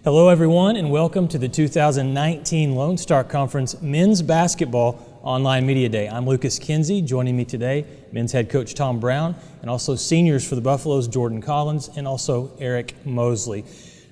Hello everyone, and welcome to the 2019 Lone Star Conference Men's Basketball Online Media Day. I'm Lucas Kinsey. Joining me today, men's head coach Tom Brown, and also seniors for the Buffaloes, Jordan Collins, and also Eric Mosley.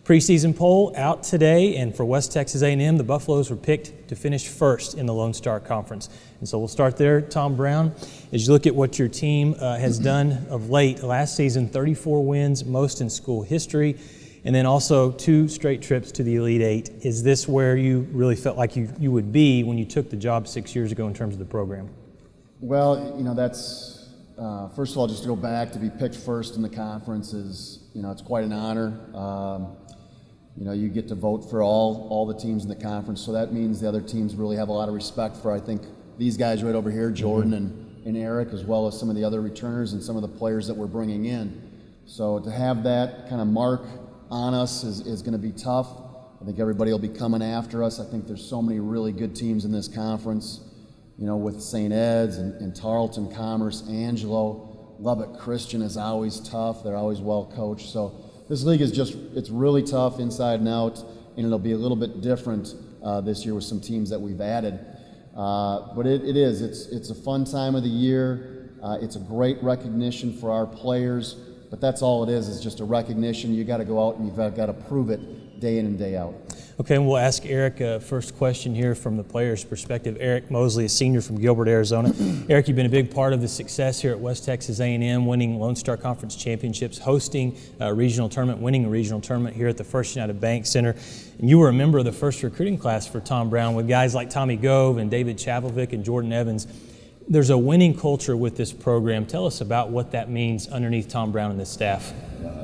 Preseason poll out today, and for West Texas A&M, the Buffaloes were picked to finish first in the Lone Star Conference. And so we'll start there. Tom Brown, as you look at what your team has done of late, last season 34 wins, most in school history, and then also 2 straight trips to the Elite Eight. Is this where you really felt like you would be when you took the job 6 years ago in terms of the program? Well, that's, first of all, just to go back, to be picked first in the conference is, it's quite an honor. You get to vote for all the teams in the conference, so that means the other teams really have a lot of respect for, I think, these guys right over here, Jordan and Eric, as well as some of the other returners and some of the players that we're bringing in. So to have that kind of mark on us is going to be tough. I think everybody will be coming after us. I think there's so many really good teams in this conference, with St. Ed's and Tarleton, Commerce, Angelo. Lubbock Christian is always tough. They're always well coached. So this league is it's really tough inside and out, and it'll be a little bit different this year with some teams that we've added. But it's a fun time of the year. It's a great recognition for our players. But that's all it is just a recognition. You got to go out and you've got to prove it day in and day out. Okay, and we'll ask Eric first question here from the player's perspective. Eric Mosley, a senior from Gilbert, Arizona. Eric, you've been a big part of the success here at West Texas A&M, winning Lone Star Conference championships, hosting a regional tournament, winning a regional tournament here at the First United Bank Center. And you were a member of the first recruiting class for Tom Brown with guys like Tommy Gove and David Chavelvic and Jordan Evans. There's a winning culture with this program. Tell us about what that means underneath Tom Brown and this staff.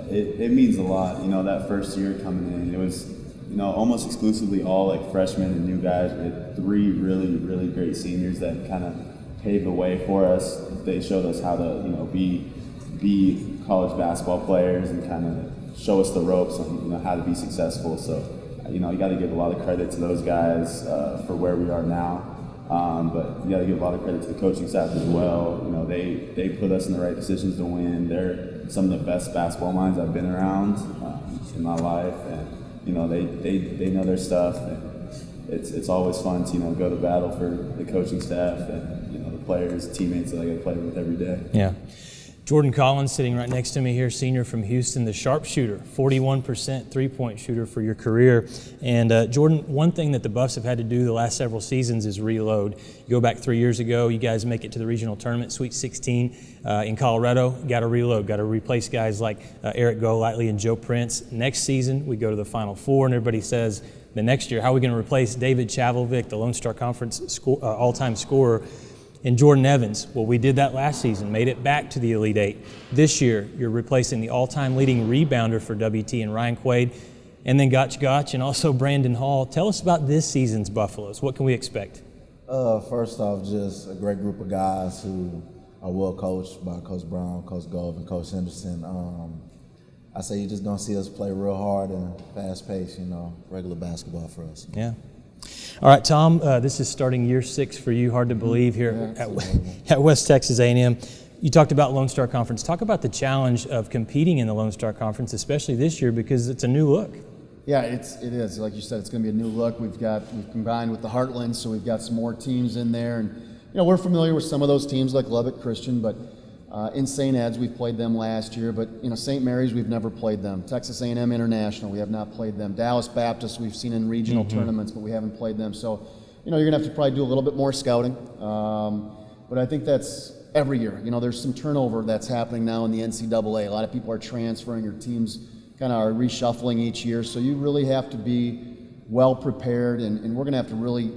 It means a lot. That first year coming in, it was, almost exclusively all like freshmen and new guys. We had 3 really, really great seniors that kind of paved the way for us. They showed us how to, be college basketball players and kind of show us the ropes on, how to be successful. So, you got to give a lot of credit to those guys for where we are now. But you got to give a lot of credit to the coaching staff as well. They put us in the right positions to win. They're some of the best basketball minds I've been around in my life, and they know their stuff. And it's always fun to go to battle for the coaching staff and the players, teammates that I got to play with every day. Yeah. Jordan Collins sitting right next to me here, senior from Houston, the sharpshooter, 41% three-point shooter for your career. And Jordan, one thing that the Buffs have had to do the last several seasons is reload. You go back 3 years ago, you guys make it to the regional tournament, Sweet 16 in Colorado. Got to reload, got to replace guys like Eric Golightly and Joe Prince. Next season, we go to the Final Four, and everybody says, the next year, how are we going to replace David Chavelvic, the Lone Star Conference all-time scorer, and Jordan Evans? Well, we did that last season, made it back to the Elite Eight. This year, you're replacing the all-time leading rebounder for WT and Ryan Quaid, and then Gotch and also Brandon Hall. Tell us about this season's Buffaloes. What can we expect? First off, just a great group of guys who are well coached by Coach Brown, Coach Gove, and Coach Henderson. I say you're just going to see us play real hard and fast-paced, regular basketball for us. Yeah. All right, Tom, this is starting year 6 for you. Hard to believe here at West Texas A&M. You talked about Lone Star Conference. Talk about the challenge of competing in the Lone Star Conference, especially this year, because it's a new look. Yeah, it is. Like you said, it's going to be a new look. We've combined with the Heartland, so we've got some more teams in there. And, we're familiar with some of those teams like Lubbock Christian, but in St. Ed's, we played them last year, but St. Mary's, we've never played them. Texas A&M International, we have not played them. Dallas Baptist, we've seen in regional tournaments, but we haven't played them. So, you're going to have to probably do a little bit more scouting. But I think that's every year. There's some turnover that's happening now in the NCAA. A lot of people are transferring, or teams kind of are reshuffling each year. So you really have to be well prepared, and we're going to have to really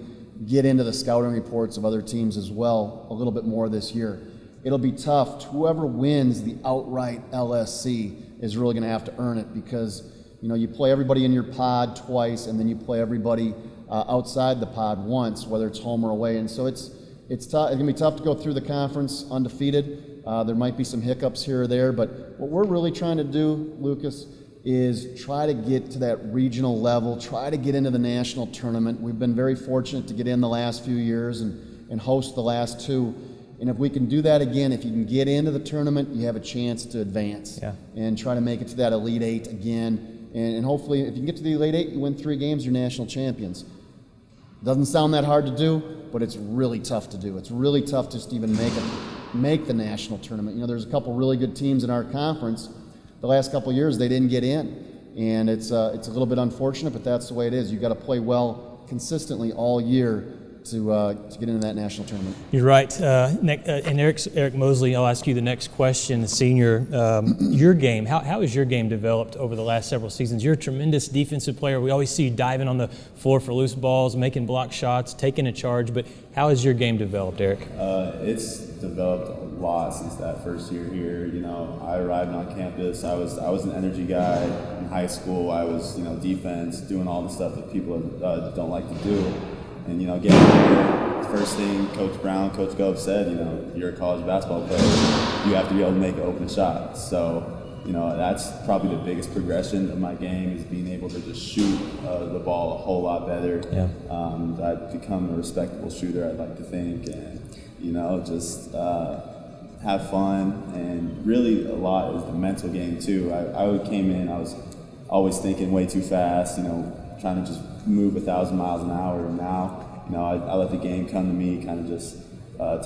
get into the scouting reports of other teams as well a little bit more this year. It'll be tough. Whoever wins the outright LSC is really going to have to earn it, because you play everybody in your pod twice, and then you play everybody outside the pod once, whether it's home or away. And so it's tough. It's going to be tough to go through the conference undefeated. There might be some hiccups here or there, but what we're really trying to do, Lucas, is try to get to that regional level, try to get into the national tournament. We've been very fortunate to get in the last few years and host the last 2. And if we can do that again, if you can get into the tournament, you have a chance to advance and try to make it to that Elite Eight again. and hopefully if you can get to the Elite Eight, you win 3 games, you're national champions. Doesn't sound that hard to do, but it's really tough to do. It's really tough just to even make the national tournament. You know, there's a couple really good teams in our conference. The last couple of years, they didn't get in, and it's a little bit unfortunate, but that's the way it is. You've got to play well consistently all year to get into that national tournament. You're right. And Eric Mosley, I'll ask you the next question, the senior. Your game, how has your game developed over the last several seasons? You're a tremendous defensive player. We always see you diving on the floor for loose balls, making block shots, taking a charge, but how has your game developed, Eric? It's developed a lot since that first year here. You know, I arrived on campus. I was an energy guy in high school. I was, defense, doing all the stuff that people don't like to do. And, getting here, first thing Coach Brown, Coach Gove said, you're a college basketball player. You have to be able to make an open shot. So, that's probably the biggest progression of my game is being able to just shoot the ball a whole lot better. Yeah. I've become a respectable shooter, I'd like to think, and, just have fun. And really a lot is the mental game, too. I came in, I was always thinking way too fast, trying to just move 1,000 miles an hour. And now, I let the game come to me, kind of just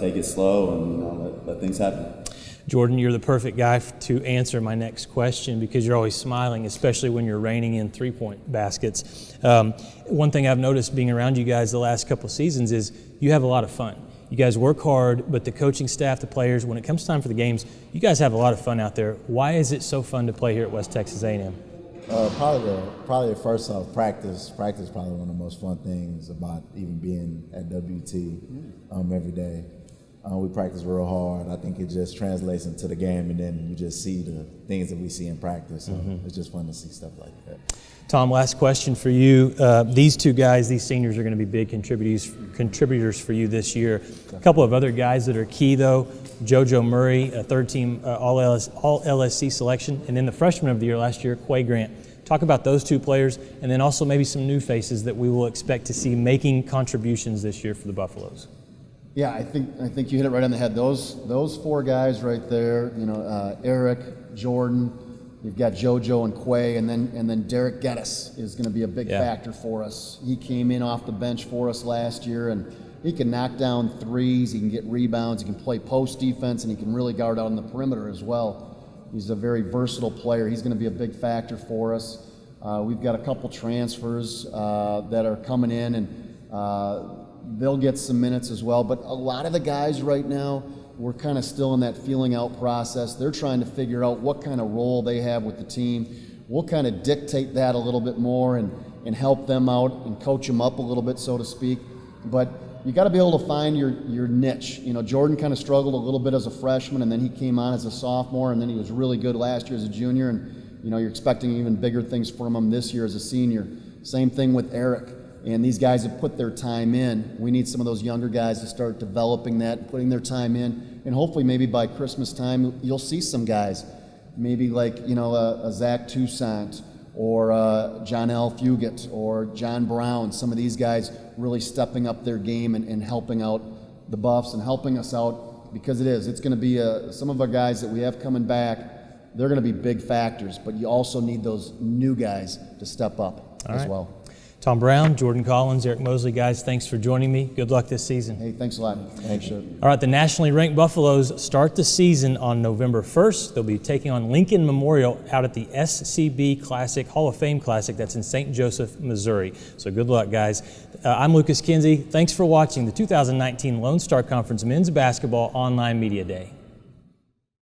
take it slow and, let things happen. Jordan, you're the perfect guy to answer my next question because you're always smiling, especially when you're reining in three-point baskets. One thing I've noticed being around you guys the last couple seasons is you have a lot of fun. You guys work hard, but the coaching staff, the players, when it comes time for the games, you guys have a lot of fun out there. Why is it so fun to play here at West Texas A&M? Probably first off, practice. Practice is probably one of the most fun things about even being at WT every day. We practice real hard. I think it just translates into the game, and then you just see the things that we see in practice. So it's just fun to see stuff like that. Tom, last question for you. These two guys, these seniors, are going to be big contributors for you this year. A couple of other guys that are key, though. JoJo Murray, a third-team all LSC selection, and then the freshman of the year last year, Quay Grant. Talk about those two players, and then also maybe some new faces that we will expect to see making contributions this year for the Buffaloes. Yeah, I think you hit it right on the head. Those 4 guys right there, Eric, Jordan, you've got JoJo and Quay, and then Derek Geddes is going to be a big factor for us. He came in off the bench for us last year, and he can knock down threes, he can get rebounds, he can play post defense, and he can really guard out on the perimeter as well. He's a very versatile player. He's going to be a big factor for us. We've got a couple transfers that are coming in, and they'll get some minutes as well. But a lot of the guys right now, we're kind of still in that feeling out process. They're trying to figure out what kind of role they have with the team. We'll kind of dictate that a little bit more and help them out and coach them up a little bit, so to speak. But you got to be able to find your niche. Jordan kind of struggled a little bit as a freshman, and then he came on as a sophomore, and then he was really good last year as a junior, and you're expecting even bigger things from him this year as a senior. Same thing with Eric. And these guys have put their time in. We need some of those younger guys to start developing that, putting their time in, and hopefully maybe by Christmas time you'll see some guys, maybe like a Zach Toussaint or John L. Fugit or John Brown. Some of these guys really stepping up their game and helping out the Buffs and helping us out, because it's going to be some of our guys that we have coming back. They're going to be big factors, but you also need those new guys to step up as well. Tom Brown, Jordan Collins, Eric Mosley, guys, thanks for joining me. Good luck this season. Hey, thanks a lot. Thanks, sir. All right, the nationally ranked Buffaloes start the season on November 1st. They'll be taking on Lincoln Memorial out at the SCB Classic, Hall of Fame Classic. That's in St. Joseph, Missouri. So good luck, guys. I'm Lucas Kinsey. Thanks for watching the 2019 Lone Star Conference Men's Basketball Online Media Day.